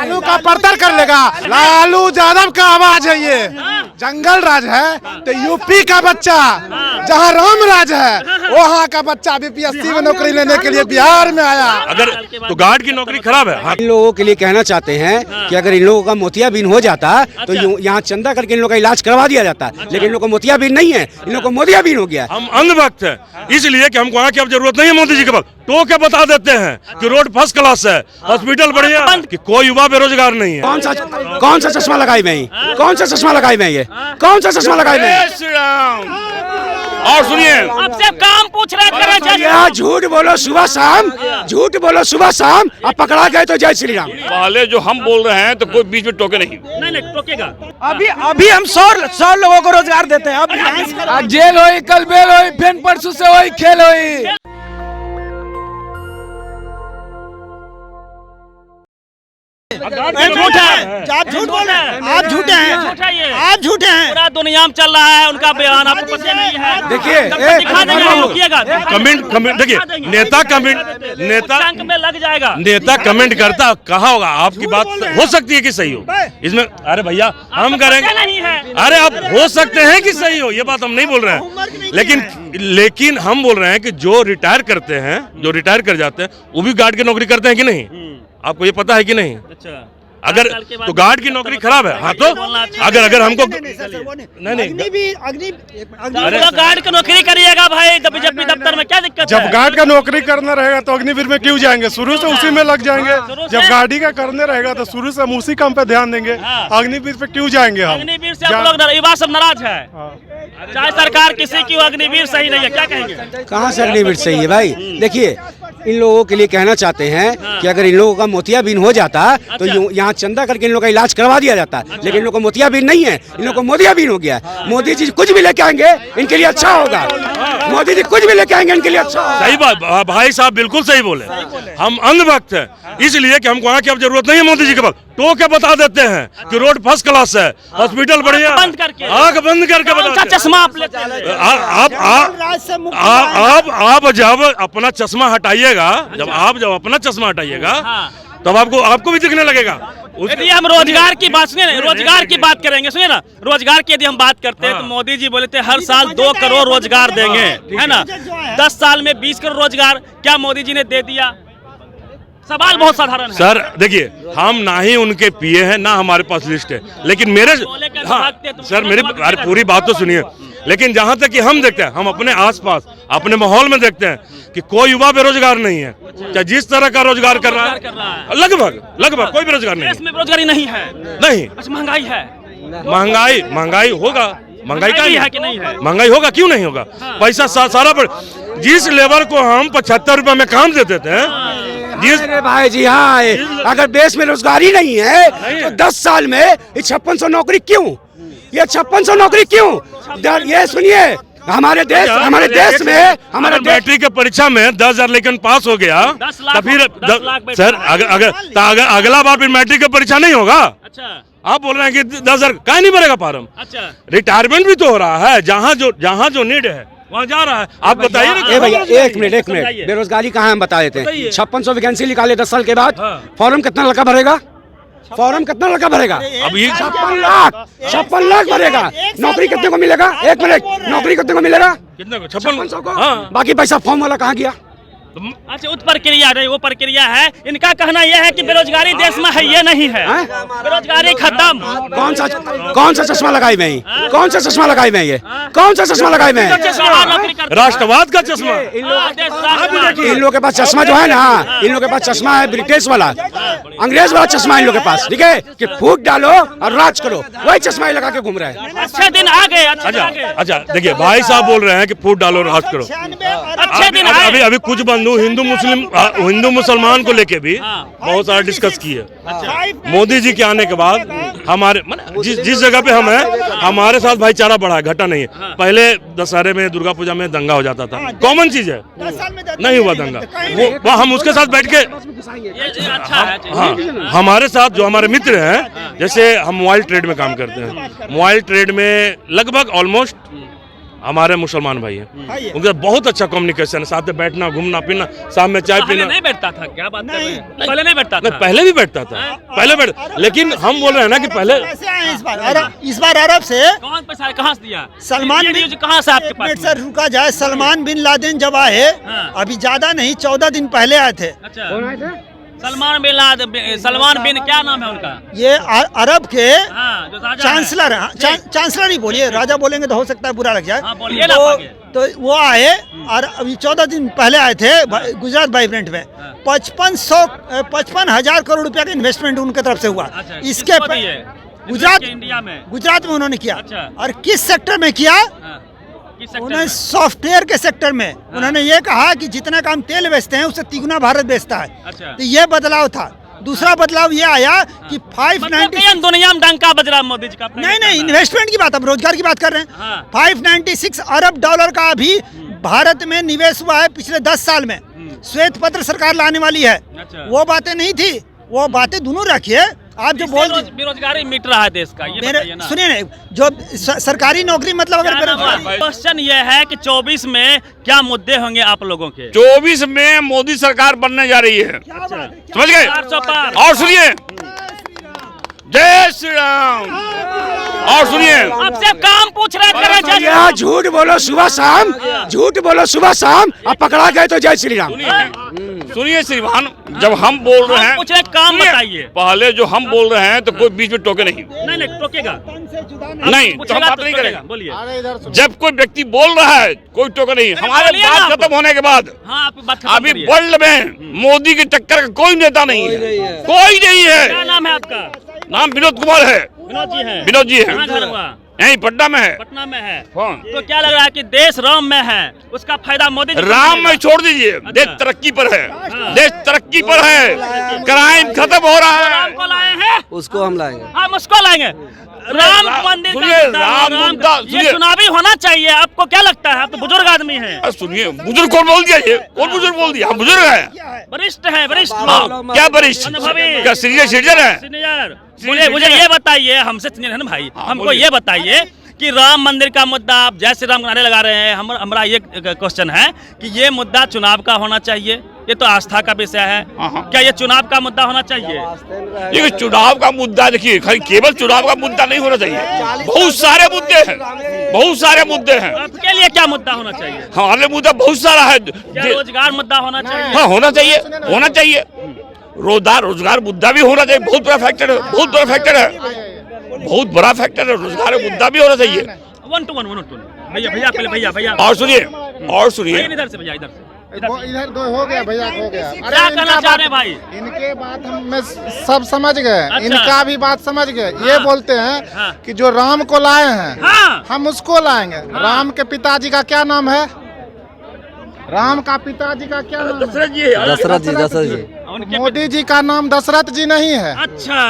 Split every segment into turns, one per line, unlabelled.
लालू का पर्तर कर लेगा। लालू यादव का आवाज है ये, जंगल राज है तो यूपी का बच्चा, जहाँ राम राज है वहाँ का बच्चा बीपीएससी में नौकरी लेने के लिए बिहार में आया।
अगर तो गार्ड की नौकरी खराब है।
इन लोगों के लिए कहना चाहते हैं कि अगर इन लोगों का मोतियाबिंद हो जाता तो यहाँ चंदा करके इन लोगों का इलाज करवा दिया जाता, लेकिन इन लोगों को मोतियाबिंद नहीं है, इन लोगों को मोतियाबिंद हो गया।
हम अंधभक्त हैं, इसलिए कि हमको वहाँ की अब जरूरत नहीं है मोदी जी के पास। तो क्या बता देते हैं कि रोड फर्स्ट क्लास है, हॉस्पिटल बढ़िया, कि कोई युवा बेरोजगार नहीं है।
कौन सा चश्मा लगाई मैं, कौन सा चश्मा लगाई मैं, ये कौन सा चश्मा लगाई मैं।
और सुनिए,
आपसे काम पूछ रहे
हैं। झूठ बोलो सुबह शाम, झूठ बोलो सुबह शाम, अब पकड़ा गए तो जय श्री राम।
पहले जो हम बोल रहे हैं तो कोई बीच में टोके नहीं।
नहीं टोकेगा।
अभी हम 100 लोगों को रोजगार देते हैं। अब जेल होई, कल बेल होई, फिर परसों से होई खेल होई।
झूठ है,
आप झूठ बोल रहे हैं, आप झूठे हैं, आप झूठे हैं।
पूरा दुनिया में चल रहा है उनका बयान, आपको पता नहीं है।
देखिए
दिखा देंगे, रोकिएगा।
कमेंट देखिए, नेता कमेंट, नेता
में लग जाएगा।
नेता कमेंट करता, कहा होगा आपकी बात हो सकती है कि सही हो इसमें। अरे भैया हम करेंगे
नहीं है।
अरे आप हो सकते हैं कि सही हो, ये बात हम नहीं बोल रहे हैं, लेकिन हम बोल रहे हैं कि जो रिटायर करते हैं, जो रिटायर कर जाते हैं वो भी गार्ड की नौकरी करते हैं कि नहीं, आपको ये पता है कि नहीं?
अच्छा,
अगर तो गार्ड की नौकरी खराब है। हाँ तो अगर हमको
गार्ड की नौकरी करिएगा भाई बीजेपी दफ्तर में, क्या दिक्कत है?
जब गार्ड का नौकरी करना रहेगा तो अग्निवीर में क्यों जाएंगे? शुरू से उसी में लग जाएंगे। जब गाड़ी का करने रहेगा तो शुरू से हम उसी काम पे ध्यान देंगे। अग्निवीर पे क्यों जाएंगे हम?
अग्निवीर से आप लोग युवा सब नाराज है, चाहे सरकार किसी की अग्निवीर सही नहीं है, क्या कहेंगे?
कहाँ से अग्निवीर सही है भाई? देखिए इन लोगों के लिए कहना चाहते हैं कि अगर इन लोगों का मोतियाबिंद हो जाता तो यहाँ चंदा करके इन लोगों का इलाज करवा दिया जाता, लेकिन इन लोगों को मोतियाबिंद नहीं है, इन लोगों को मोतियाबिंद हो गया। मोदी जी कुछ भी लेके आएंगे इनके लिए अच्छा होगा, मोदी जी कुछ भी लेके आएंगे इनके लिए अच्छा होगा।
सही बात भाई साहब, बिल्कुल सही बोले। हम अंधभक्त हैं, इसलिए कि हमको वहाँ की अब जरूरत नहीं है मोदी जी के पास। तो क्या बता देते हैं कि रोड फर्स्ट क्लास है, हॉस्पिटल बढ़िया,
बंद करके,
आँख बंद करके बता।
चश्मा आप लेते हैं।
आप जब अपना चश्मा हटाइएगा, जब अपना चश्मा हटाइएगा तब आपको भी दिखने लगेगा।
यदि हम रोजगार की बात सुनिए, रोजगार की बात करेंगे, सुनिए ना, रोजगार की यदि हम बात करते हैं तो मोदी जी बोले थे हर साल 2 करोड़ रोजगार देंगे, है ना? 10 साल में 20 करोड़ रोजगार क्या मोदी जी ने दे दिया? सवाल बहुत साधारण है
सर। देखिए हम ना ही उनके पिए हैं ना हमारे पास लिस्ट है, लेकिन मेरे सर मेरी पूरी बात तो सुनिए। लेकिन जहाँ तक कि हम देखते हैं, हम अपने आसपास अपने माहौल में देखते हैं कि कोई युवा बेरोजगार नहीं है, चाहे जिस तरह का रोजगार कर रहा है, लगभग कोई बेरोजगार नहीं है।
इसमें बेरोजगारी नहीं है,
नहीं।
अच्छा, महंगाई है,
महंगाई होगा, महंगाई का
है कि नहीं है?
महंगाई होगा, क्यों नहीं होगा? पैसा सारा जिस लेबर को हम 75 रुपए में काम देते थे,
अरे भाई जी हाँ, अगर देश में रोजगारी नहीं है तो 10 साल में 5600 नौकरी क्यों? ये 5600 नौकरी क्यों? ये सुनिए, हमारे देश में हमारे
मैट्रिक की परीक्षा में 10,000 लेकिन पास हो गया, तो फिर सर अगर अगला बार फिर मैट्रिक की परीक्षा नहीं होगा।
अच्छा,
आप बोल रहे हैं कि 10,000 कहीं नहीं भरेगा फार्म?
अच्छा,
रिटायरमेंट भी तो हो रहा है, जहाँ जो नीड है वहाँ जा रहा है। आप बताइए ना।
भैया एक मिनट, बेरोजगारी कहाँ हम बता देते हैं। 5600 वैकेंसी निकाले 10 साल के बाद, फॉर्म कितना लड़का भरेगा? फॉर्म कितना लड़का भरेगा?
अब ये
56 लाख भरेगा। नौकरी कितने को मिलेगा? एक मिनट, नौकरी कितने को मिलेगा?
कितने को? 5600 को।
बाकी पैसा फॉर्म वाला कहाँ गया?
अच्छा, उस प्रक्रिया नहीं, वो प्रक्रिया है। इनका कहना यह है कि बेरोजगारी देश में है, ये नहीं है, बेरोजगारी खत्म।
कौन सा चश्मा लगाई मैं, कौन सा चश्मा लगाई मैं, ये कौन सा चश्मा लगाई मैं?
राष्ट्रवाद का चश्मा।
इन लोगों के पास चश्मा जो है ना, इन लोगों के पास चश्मा है ब्रिटिश वाला, अंग्रेज वाला चश्मा इन लोगों के पास, ठीक है, कि फूट डालो और राज करो, वही चश्मा ही लगा के घूम रहे हैं।
अच्छे दिन आ गए।
अच्छा देखिए, भाई साहब बोल रहे हैं कि फूट डालो राज करो।
अच्छे दिन
अभी कुछ हिंदू मुसलमान को लेके भी बहुत सारा डिस्कस किया। मोदी जी के आने के बाद हमारे जिस जगह पे हम हैं, हमारे साथ भाईचारा बढ़ा, घटा नहीं है। पहले दशहरे में, दुर्गा पूजा में दंगा हो जाता था, कॉमन चीज है, नहीं हुआ दंगा। वो हम उसके साथ बैठ के, हाँ, हमारे साथ जो हमारे मित्र हैं, जैसे हम मोबाइल ट्रेड में काम करते हैं, मोबाइल ट्रेड में लगभग ऑलमोस्ट हमारे मुसलमान भाई हैं, उनके बहुत अच्छा कम्युनिकेशन है, साथ में बैठना, घूमना फिरना, शाम में चाय पीना।
नहीं बैठता था, क्या बात कर रहे हैं? पहले नहीं बैठता था।
पहले भी बैठता था, पहले बैठ, लेकिन हम बोल रहे हैं ना कि पहले
कैसे आए इस बार अरब से
कौन पैसा कहाँ से दिया?
सलमान
ये न्यूज़ कहाँ से आपके पास?
सर रुका जाए, सलमान बिन लादेन जब आए, अभी ज्यादा नहीं 14 दिन पहले आए थे।
अच्छा, सलमान बिन क्या नाम है उनका?
ये अरब के
हाँ, जो राजा है।
चांसलर, चांसलर ही बोलिए, राजा बोलेंगे तो हो सकता है बुरा लग जाए।
हाँ, बोलिए ना आगे।
तो वो आए और अभी 14 दिन पहले आए थे गुजरात वाइब्रेंट में। 55,000 करोड़ रुपया का इन्वेस्टमेंट उनकी तरफ से हुआ।
अच्छा,
इसके
किसको दिए?
गुजरात,
इंडिया में,
गुजरात में उन्होंने किया।
अच्छा।
और किस सेक्टर में किया?
हाँ, किस सेक्टर
उन्होंने
में?
सॉफ्टवेयर के सेक्टर में। उन्होंने ये कहा कि जितना काम तेल बेचते हैं उससे 3 गुना भारत बेचता है।
अच्छा।
तो ये बदलाव था। दूसरा बदलाव ये आया कि 590
दुनिया में डंका बज रहा मोदी जी का।
नहीं, इन्वेस्टमेंट की बात, अब रोजगार की बात कर रहे हैं।
हाँ।
596 अरब डॉलर का अभी भारत में निवेश हुआ है पिछले 10 साल में। श्वेत पत्र सरकार लाने वाली है।
अच्छा।
वो बातें नहीं थी, वो बातें दोनों रखिए। आप जो बोल
बेरोजगारी मिट रहा है देश का, ये बताइए ना।
सुनिए ना, जो सरकारी नौकरी मतलब अगर
क्वेश्चन ये है कि 24 में क्या मुद्दे होंगे आप लोगों के?
24 में मोदी सरकार बनने जा रही है, समझ गए?
400 पार।
और सुनिए, जय श्री राम। और सुनिए,
आपसे काम पूछ रहे करें।
यहाँ झूठ बोलो सुबह शाम, झूठ बोलो सुबह शाम, अब पकड़ा गए तो जय श्री राम।
सुनिए श्रीमान, जब हम बोल रहे हैं,
पूछ रहे काम बताइए।
पहले जो हम बोल रहे हैं तो कोई बीच में टोके नहीं,
नहीं टोकेगा
नहीं तो हम बात नहीं करेंगे।
बोलिए।
जब कोई व्यक्ति बोल रहा है कोई टोके नहीं। हमारे
बोलिए ना
बात
आप।
खत्म होने के बाद
हाँ, आप बात खत्म
अभी
करिए।
वर्ल्ड में मोदी की टक्कर का कोई नेता नहीं है, कोई नहीं
क्या
है।
नाम है आपका?
नाम विनोद कुमार है।
विनोद जी है।
विनोद जी
कहाँ घर
है,
हुआ?
यहीं पटना में है।
पटना में है।
हाँ।
तो क्या लग रहा है कि देश राम में है, उसका फायदा मोदी जी को
राम
मिलेगा?
में छोड़ दीजिए, देश तरक्की पर है, देश तरक्की पर है, क्राइम खत्म हो रहा
राम
है।
को लाए हैं,
उसको हम लाएंगे।
हम उसको लाएंगे। राम मंदिर का
सुनिए,
मुद्दा,
राम मुद्दा,
ये
सुनिए।
चुनावी होना चाहिए। आपको क्या लगता है? आप तो बुजुर्ग आदमी हैं,
अरे सुनिए, बुजुर्ग कौन बोल दिया? ये कौन बुजुर्ग बोल दिया? हम बुजुर्ग हैं।
वरिष्ठ हैं, वरिष्ठ
हाँ,
लोग।
क्या वरिष्ठ?
अनुभवी।
क्या सीनियर सिटीजन है?
सीनियर। मुझे ये बताइए, हमसे सीनियर है ना भाई, हमको ये बताइए कि राम मंदिर का मुद्दा आप जय श्री राम नारे लगा रहे हैं। हमारा ये क्वेश्चन है कि ये मुद्दा चुनाव का होना चाहिए, ये तो आस्था का विषय है, क्या ये चुनाव का मुद्दा होना चाहिए?
ये चुनाव का मुद्दा, देखिए खाली केवल चुनाव का मुद्दा नहीं होना चाहिए, बहुत सारे मुद्दे हैं, बहुत सारे मुद्दे हैं।
आपके लिए क्या मुद्दा होना चाहिए?
हमारे मुद्दा बहुत सारा है।
क्या रोजगार मुद्दा होना चाहिए?
हाँ, होना चाहिए, होना चाहिए। रोजगार मुद्दा भी होना चाहिए, बहुत बड़ा फैक्टर है, बहुत बड़ा फैक्टर है, बहुत बड़ा फैक्टर है। रोजगार मुद्दा भी होना चाहिए।
1 to 1 भैया पहले भैया
और सुनिए, और सुनिए,
इधर से भैया, इधर से
इधर दो हो गया भैया, हो गया।
क्या कहना चाह रहे हैं भाई?
इनके बात हम सब समझ गए।
अच्छा।
इनका भी बात समझ गए। ये
हाँ।
बोलते हैं
हाँ।
कि जो राम को लाए हैं,
हाँ।
हम उसको लाएंगे। राम के पिताजी का क्या नाम है? राम का पिताजी का क्या नाम है?
दशरथ जी।
दशरथ जी।
उनके
मोदी जी का नाम दशरथ जी नहीं है।
अच्छा,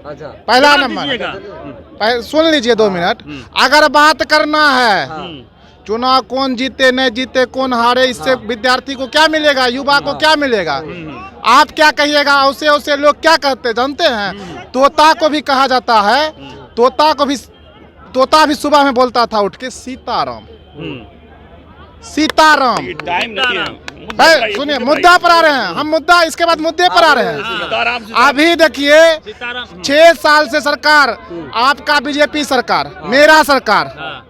पहला
जवाब
नंबर।
दीजिएगा।
सुन लीजिए 2 मिनट। अगर बात करना है चुनाव कौन जीते नहीं जीते, कौन हारे, इससे विद्यार्थी को क्या मिलेगा, युवा को क्या मिलेगा? आप क्या कहिएगा? उसे उसे लोग क्या कहते जानते हैं? तोता को भी कहा जाता है। तोता भी सुबह में बोलता था उठ के सीताराम, सीताराम। भाई सुनिए, मुद्दा पर आ रहे हैं हम, मुद्दा इसके बाद मुद्दे पर आ रहे हैं। अभी देखिए, 6 साल से सरकार, आपका बीजेपी सरकार, मेरा सरकार,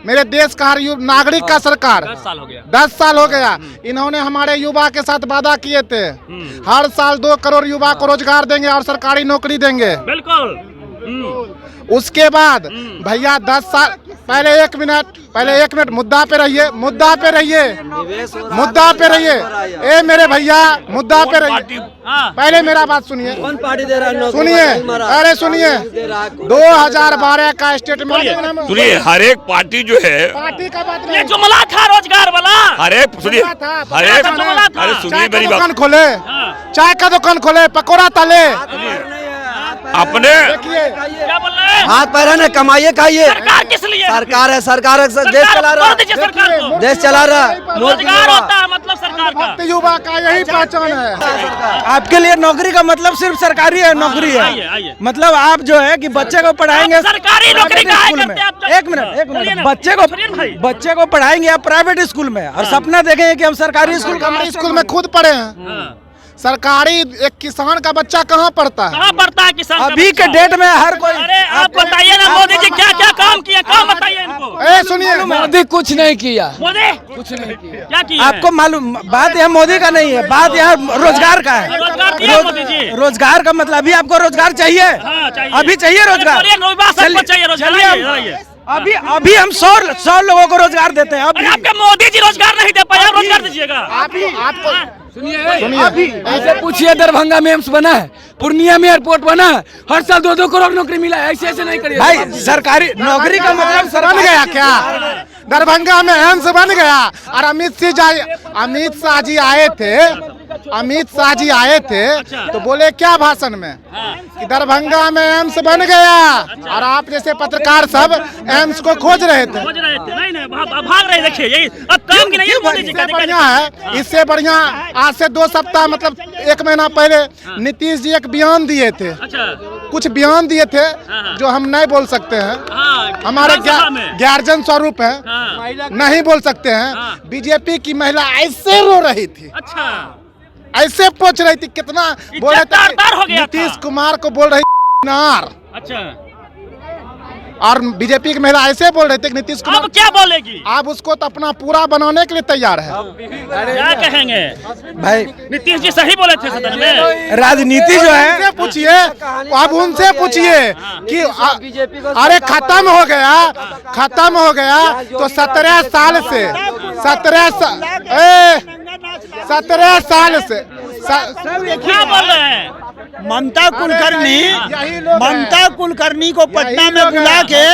मेरे देश का हर नागरिक का सरकार,
10 साल हो गया।
10 साल हो गया। इन्होंने हमारे युवा के साथ वादा किए थे, हर साल 2 करोड़ युवा को रोजगार देंगे और सरकारी नौकरी देंगे।
बिल्कुल।
उसके बाद भैया 10 साल पहले, 1 मिनट मुद्दा पे रहिए, मुद्दा पे रहिए, मुद्दा पे रहिए। ए मेरे भैया, मुद्दा पे रहिए। पहले मेरा बात सुनिए,
कौन पार्टी दे रहा है?
सुनिए, अरे सुनिए, 2012 का स्टेटमेंट
सुनिए। हर एक पार्टी जो है,
पार्टी का बात
ये
नहीं।
जुमला था रोजगार वाला।
हर एक सुनिए, हर एक, अरे सुनिए
चाय का
मेरी
दुकान
बात।
खोले, चाय का दुकान खोले, पकौड़ा तले।
अपने
देखिए,
क्या बोल रहे हैं?
हाथ पैर ने कमाइए खाइए।
सरकार किस लिए?
सरकार है, सरकार है, देश चला रहा
दीजिए सरकार को।
देश चला रहा।
रोजगार होता है मतलब सरकार का?
भक्त युवा का यही पहचान है।
आपके लिए नौकरी का मतलब सिर्फ सरकारी है नौकरी
आइए,
है।
आइए।
मतलब आप जो है कि बच्चे को पढ़ाएंगे
आप सरकारी नौकरी
प्राइवेट
काहे
स्कूल में।
करते हैं आप?
एक
बोलिए
मिनट
ना।
बच्चे
भाई।
को पढ़ाएंगे आप प्राइवेट स्कूल में और सपना देखेंगे कि हम सरकारी स्कूल
सरकारी स्कूल में खुद पढ़े हैं। सरकारी एक किसान का बच्चा कहाँ पढ़ता है?
कहाँ पढ़ता है किसान का
अभी के
बच्चा?
डेट में हर कोई
अरे आप बताइए ना मोदी जी क्या क्या काम किया, काम बताइए इनको।
ए सुनिए,
मोदी कुछ नहीं किया।
मोदी कुछ नहीं किया, क्या किया है?
आपको मालूम बात यहाँ मोदी का नहीं है, बात यहाँ रोजगार का है।
रोजगार दिया मोदी जी।
रोजगार का मतलब अभी आपको रोजगार चाहिए,
हाँ, चाहिए।
अभी चाहिए रोजगार।
अरे नौबा सबको चाहिए रोजगार।
चलिए
आइए,
हम-
आइए।
अभी हम 100 लोगों को रोजगार देते हैं।
अरे
अभी
आपके मोदी जी रोजगार नहीं दे पाए, आप रोजगार दीजिएगा।
आपको
अभी ऐसे पूछिए, दरभंगा में एम्स बना है, पूर्णिया में एयरपोर्ट बना है, हर साल 2-2 करोड़ नौकरी मिला है। ऐसे नहीं करिए भाई। सरकारी नौकरी का मतलब
बन गया क्या? दरभंगा में एम्स बन गया और अमित शाह जी आए थे। अमित शाह जी आए थे तो बोले क्या भाषण में कि दरभंगा में एम्स बन गया, और आप जैसे पत्रकार सब एम्स को खोज रहे थे।
खोज रहे थे, नहीं भाग रहे। देखिए यही अब काम की नहीं है मोदी जी का।
इससे बढ़िया है, इससे बढ़िया आज से 2 सप्ताह मतलब 1 महीना पहले नीतीश जी एक बयान दिए थे।
अच्छा,
कुछ बयान दिए थे जो हम नहीं बोल सकते हैं,
हाँ,
हमारे
विधानसभा में।
ज्ञार्जन स्वरूप है,
हाँ,
नहीं बोल सकते हैं। बीजेपी की महिला ऐसे रो रही थी,
अच्छा,
ऐसे पूछ रही थी, कितना बोल रहे
इज्जतदार हो
थे
गया
नीतीश
था।
कुमार को बोल रही नार,
अच्छा।
और बीजेपी की महिला ऐसे बोल रहे थे कि नीतीश
अब
कुमार
क्या बोलेगी?
आप उसको तो अपना पूरा बनाने के लिए तैयार है।
क्या कहेंगे?
भाई
नीतीश जी सही बोले थे सदन में।
राजनीति जो है
उनसे पूछिए, अब उनसे पूछिए कि अरे खत्म हो गया तो 17 साल से 17 साल से
क्या बोल रहे हैं?
ममता कुलकर्णी को पटना में बुला के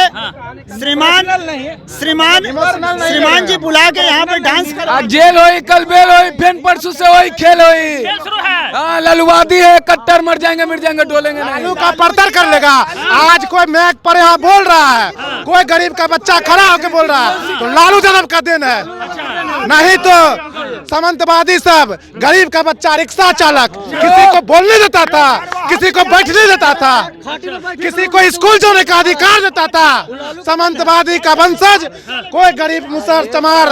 श्रीमान जी बुला के यहाँ पे डांस कर।
आज जेल होई, कल बेल होई, फिर परसों से होई खेल होई।
खेल शुरू है।
हाँ, ललुवादी है, कट्टर मर जाएंगे डोलेंगे नहीं।
लालू का पर्तर कर लेगा। आज कोई मैक पर यहाँ बोल रहा है, कोई गरीब का बच्चा खड़ा होकर बोल रहा है तो लालू यादव का दिन है, नहीं तो सामंतवादी सब गरीब का बच्चा रिक्शा चालक किसी को बोलने देता था, किसी को बैठने देता था, किसी को स्कूल जाने का अधिकार देता था। सामंतवादी का वंशज कोई गरीब मुसहर चमार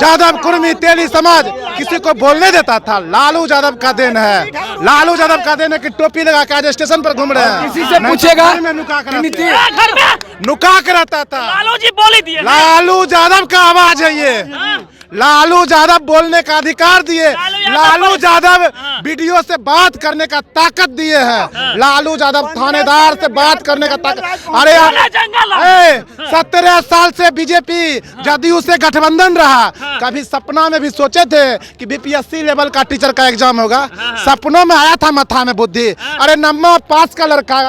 यादव कुर्मी तेली समाज किसी को बोलने देता था। लालू यादव का दिन है, लालू यादव का दिन है कि टोपी लगा के आज स्टेशन पर घूम रहे हैं।
किसी से पूछेगा
में नुका कर
घर में
नुका के रहता था।
लालू जी बोल ही दिए।
लालू यादव का आवाज है ये। लालू यादव बोलने का अधिकार दिए। लालू यादव वीडियो से बात करने का ताकत दिए हैं। लालू यादव थानेदार से बात करने का ताकत। अरे यार 17 साल से बीजेपी जदयू से गठबंधन रहा, कभी सपना में भी सोचे थे कि बीपीएससी लेवल का टीचर का एग्जाम होगा? सपनों में आया था माथा में बुद्धि? अरे 9वीं पास का लड़का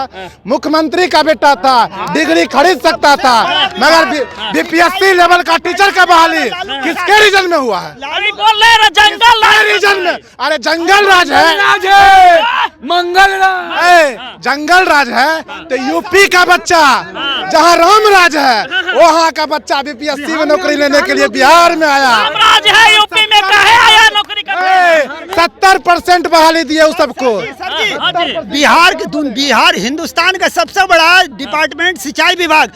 मुख्यमंत्री का बेटा था, डिग्री खरीद सकता था, मगर बीपीएससी लेवल का टीचर का बहाली किसके रीजन में हुआ है?
अभी बोल रहे हैं जंगल
रीजन में। अरे जंगल राज है,
मंगल
जंगल राज है तो यूपी का बच्चा जहाँ राम राज है वहाँ का बच्चा बीपीएससी में नौकरी लेने के लिए बिहार में आया।
राज है यूपी में, काहे आया नौकरी करने?
70% बहाली दिए उस सबको।
हाँ जी।
बिहार हिंदुस्तान का सबसे बड़ा डिपार्टमेंट सिंचाई विभाग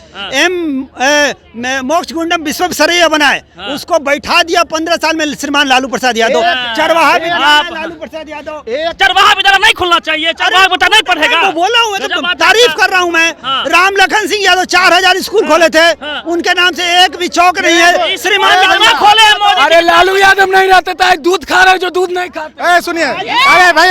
मोक्ष गुंडम विश्वेश्वरैया बना है, उसको बैठा दिया 15 साल में श्रीमान लालू प्रसाद यादव। चरवाहा विद्यालय लालू प्रसाद यादव।
चरवाहा विद्यालय नहीं खुलना चाहिए, चरवाहा बेटा नहीं पढ़ेगा।
तो बोला हूँ,
गजब
तो
बात
तारीफ
है।
कर रहा हूँ मैं।
हाँ।
राम लखन सिंह यादव 4000 स्कूल खोले थे, उनके नाम से एक भी चौक नहीं है।
श्रीमान कितना खोले हैं मोदी
अरे
जी?
लालू यादव नहीं रहते था, दूध खा रहे जो दूध नहीं खाते।
सुनिए, अरे भाई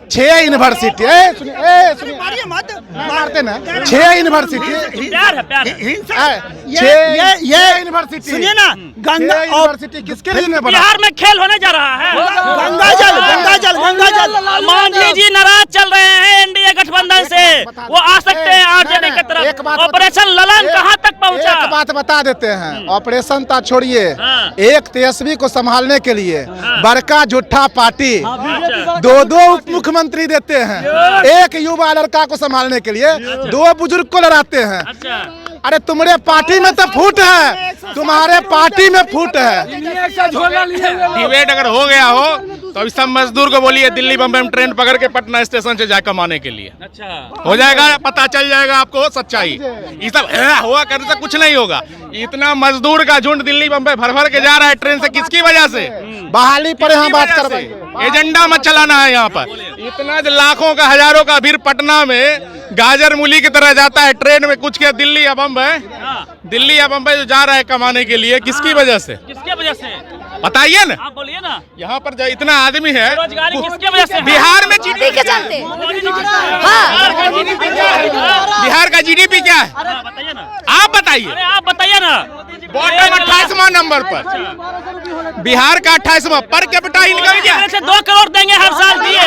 6 यूनिवर्सिटी सुनिए
मारिए मत,
मारते ना। 6 यूनिवर्सिटी
प्यार है, प्यार है।
ये
यूनिवर्सिटी
सुनिए ना, गंगा और
यूनिवर्सिटी किसके लिए में बना?
बिहार में खेल होने जा रहा है।
गंगा जल
मांझी जी नाराज चल रहे हैं एनडीए गठबंधन से, वो आ सकते हैं आरजेडी की
एक
तरफ।
बात
ऑपरेशन ललन कहाँ तक पहुँचा?
एक बात बता देते हैं, ऑपरेशन ता छोड़िए,
हाँ।
एक तेजस्वी को संभालने के लिए बड़का झूठा पार्टी
अच्छा।
2 उप मुख्यमंत्री देते हैं, एक युवा लड़का को संभालने के लिए 2 बुजुर्ग को लड़ाते हैं।
अच्छा।
अरे तुम्हारे पार्टी में तो फूट है, तुम्हारे पार्टी में फूट है।
डिबेट अगर हो गया हो तो अभी सब मजदूर को बोलिए दिल्ली बम्बई में ट्रेन पकड़ के पटना स्टेशन से जाए कमाने के लिए।
अच्छा
हो जाएगा, पता चल जाएगा आपको सच्चाई। ये सब हुआ करने से कुछ नहीं होगा। इतना मजदूर का झुंड दिल्ली बम्बई भर भर के जा रहा है ट्रेन से, किसकी वजह से?
बहाली पर यहाँ बात कर रहे
एजेंडा मत चलाना है यहाँ पर। इतना लाखों का हजारों का भीड़ पटना में गाजर मूली की तरह जाता है ट्रेन में, कुछ के दिल्ली या बम्बई, दिल्ली या बम्बई जो जा रहा है कमाने के लिए, किसकी वजह से?
किसके वजह से
बताइए ना,
आप बोलिए ना।
यहाँ पर जो इतना आदमी है,
बेरोजगारी किसके वजह से?
बिहार में
मोदी के चलते।
बिहार का जीडीपी क्या है?
बताइए ना,
आप बताइए।
अरे आप बताइए ना।
बॉटम 28वां नंबर पर बिहार का 28वां पर कैपिटा इनकम क्या है?
2 करोड़ देंगे हर साल दिए।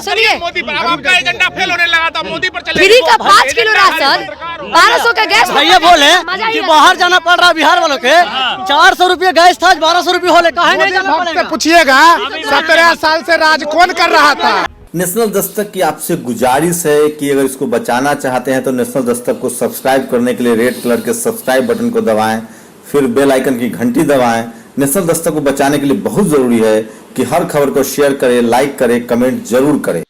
सुनिए
मोदी पर अब आपका एजेंडा फेल होने लगा था, मोदी पर चले।
फ्री का 5 किलो राशन, 1200 का गैस।
भैया बोले कि बाहर जाना पड़ रहा बिहार वालों के, 400 रुपये गैस था, 1200 रुपये होले, कहा नहीं जाना पड़ेगा?
पूछिएगा 17 साल से राज कौन कर रहा था?
नेशनल दस्तक की आपसे गुजारिश है कि अगर इसको बचाना चाहते हैं तो नेशनल दस्तक को सब्सक्राइब करने के लिए रेड कलर के सब्सक्राइब बटन को दबाएं, फिर बेल आइकन की घंटी दबाएं। नेशनल दस्तक को बचाने के लिए बहुत जरूरी है कि हर खबर को शेयर करें, लाइक करें, कमेंट जरूर करें।